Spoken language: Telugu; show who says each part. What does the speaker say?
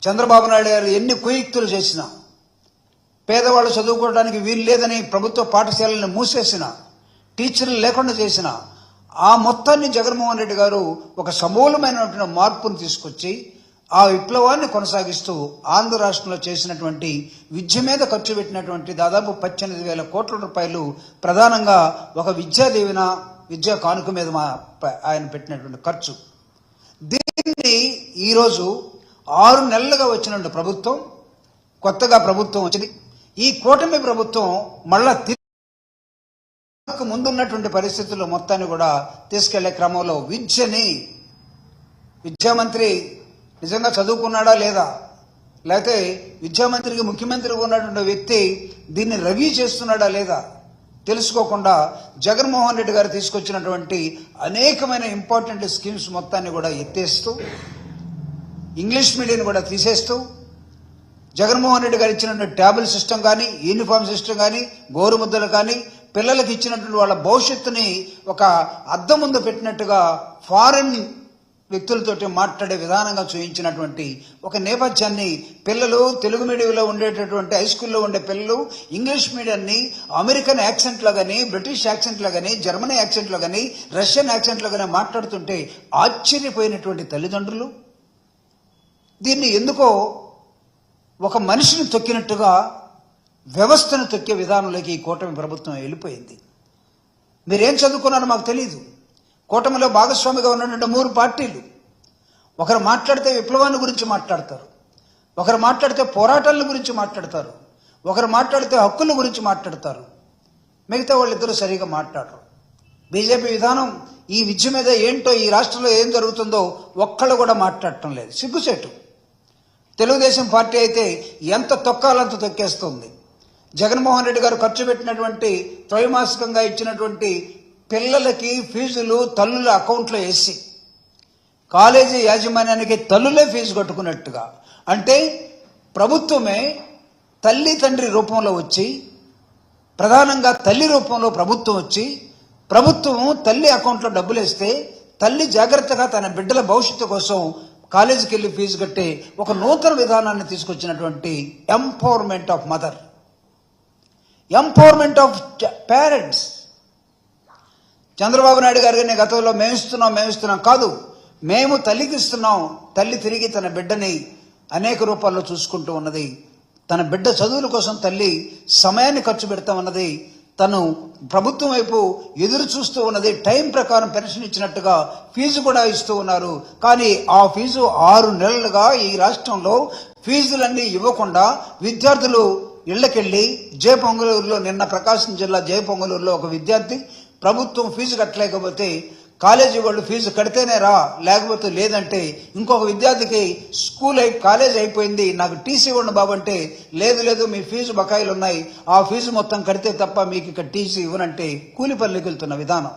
Speaker 1: చంద్రబాబు నాయుడు గారు ఎన్ని కుయుక్తులు చేసినా, పేదవాళ్ళు చదువుకోవడానికి వీలు లేదని ప్రభుత్వ పాఠశాలను మూసేసిన, టీచర్లు లేకుండా చేసిన ఆ మొత్తాన్ని జగన్మోహన్ రెడ్డి గారు ఒక సమూలమైనటువంటి మార్పును తీసుకొచ్చి ఆ విప్లవాన్ని కొనసాగిస్తూ ఆంధ్ర రాష్ట్రంలో చేసినటువంటి విద్య మీద ఖర్చు పెట్టినటువంటి దాదాపు 18,000 కోట్ల రూపాయలు ప్రధానంగా ఒక విద్యా దీవెన, విద్యా కానుక మీద ఆయన పెట్టినటువంటి ఖర్చు. దీన్ని ఈరోజు 6 నెలలుగా వచ్చినటువంటి ప్రభుత్వం, కొత్తగా ప్రభుత్వం వచ్చింది. ఈ కూటమి ప్రభుత్వం మళ్ళా ముందున్నటువంటి పరిస్థితుల్లో మొత్తాన్ని కూడా తీసుకెళ్లే క్రమంలో విద్యామంత్రి నిజంగా చదువుకున్నాడా లేదా, లేకపోతే విద్యామంత్రికి ముఖ్యమంత్రిగా ఉన్నటువంటి వ్యక్తి దీన్ని రివ్యూ చేస్తున్నాడా లేదా తెలుసుకోకుండా జగన్మోహన్ రెడ్డి గారు తీసుకొచ్చినటువంటి అనేకమైన ఇంపార్టెంట్ స్కీమ్స్ మొత్తాన్ని కూడా ఎత్తేస్తూ, ఇంగ్లీష్ మీడియం కూడా తీసేస్తూ, జగన్మోహన్ రెడ్డి గారు ఇచ్చినటువంటి ట్యాబుల్ సిస్టమ్ కానీ, యూనిఫామ్ సిస్టమ్ కానీ, గోరుముద్దలు కానీ, పిల్లలకు ఇచ్చినటువంటి వాళ్ళ భవిష్యత్తుని ఒక అద్దం ముందు పెట్టినట్టుగా ఫారెన్ వ్యక్తులతోటి మాట్లాడే విధానంగా చూపించినటువంటి ఒక నేపథ్యాన్ని, పిల్లలు తెలుగు మీడియంలో ఉండేటటువంటి హై స్కూల్లో ఉండే పిల్లలు ఇంగ్లీష్ మీడియాన్ని అమెరికన్ యాక్సెంట్లో కానీ, బ్రిటిష్ యాక్సెంట్లో కానీ, జర్మనీ యాక్సెంట్లో కానీ, రష్యన్ యాక్సెంట్లో కానీ మాట్లాడుతుంటే ఆశ్చర్యపోయినటువంటి తల్లిదండ్రులు దీన్ని ఎందుకో ఒక మనిషిని తొక్కినట్టుగా వ్యవస్థను తొక్కే విధానంలోకి ఈ కూటమి ప్రభుత్వం వెళ్ళిపోయింది. మీరేం చదువుకున్నారో మాకు తెలియదు. కూటమిలో భాగస్వామిగా ఉన్నటువంటి 3 పార్టీలు ఒకరు మాట్లాడితే విప్లవాన్ని గురించి మాట్లాడతారు, ఒకరు మాట్లాడితే పోరాటాల గురించి మాట్లాడతారు, ఒకరు మాట్లాడితే హక్కుల గురించి మాట్లాడతారు, మిగతా వాళ్ళిద్దరూ సరిగా మాట్లాడరు. బీజేపీ విధానం ఈ విద్య మీద ఏంటో, ఈ రాష్ట్రంలో ఏం జరుగుతుందో ఒక్కళ్ళు కూడా మాట్లాడటం లేదు. సిగ్గుచేటు. తెలుగుదేశం పార్టీ అయితే ఎంత తొక్కాలంత తొక్కేస్తుంది. జగన్మోహన్ రెడ్డి గారు ఖర్చు పెట్టినటువంటి త్రైమాసికంగా ఇచ్చినటువంటి పిల్లలకి ఫీజులు తల్లుల అకౌంట్లో వేసి కాలేజీ యాజమాన్యానికి తల్లులే ఫీజు కట్టుకున్నట్టుగా, అంటే ప్రభుత్వమే తల్లి తండ్రి రూపంలో వచ్చి, ప్రధానంగా తల్లి రూపంలో ప్రభుత్వం వచ్చి, ప్రభుత్వం తల్లి అకౌంట్లో డబ్బులు వేస్తే తల్లి జాగ్రత్తగా తన బిడ్డల భవిష్యత్తు కోసం కాలేజీకి వెళ్ళి ఫీజు కట్టే ఒక నూతన విధానాన్ని తీసుకొచ్చినటువంటి empowerment of mother, empowerment of parents. Chandrababu Naidu గారిని గతంలో మేమిస్తున్నాం కాదు, మేము తల్లికి ఇస్తున్నాం. తల్లి తిరిగి తన బిడ్డని అనేక రూపాల్లో చూసుకుంటూ ఉన్నది. తన బిడ్డ చదువుల కోసం తల్లి సమయాన్ని ఖర్చు పెడతా ఉన్నది. తను ప్రభుత్వం వైపు ఎదురు చూస్తూ ఉన్నది. టైం ప్రకారం పెన్షన్ ఇచ్చినట్టుగా ఫీజు కూడా ఇస్తూ ఉన్నారు. కానీ ఆ ఫీజు 6 నెలలుగా ఈ రాష్ట్రంలో ఫీజులన్నీ ఇవ్వకుండా విద్యార్థులు ఇళ్లకెళ్లి జయపొంగలూరులో, నిన్న ప్రకాశం జిల్లా జయపొంగలూరులో ఒక విద్యార్థి ప్రభుత్వం ఫీజు కట్టలేకపోతే కాలేజీ వాళ్ళు ఫీజు కడితేనే రా, లేకపోతే లేదంటే, ఇంకొక విద్యార్థికి కాలేజ్ అయిపోయింది, నాకు టీసీ ఇవ్వండి బాబు అంటే, లేదు మీ ఫీజు బకాయిలు ఉన్నాయి, ఆ ఫీజు మొత్తం కడితే తప్ప మీకు ఇక్కడ టీసీ ఇవ్వనంటే కూలి పనులకు వెళ్తున్న విధానం.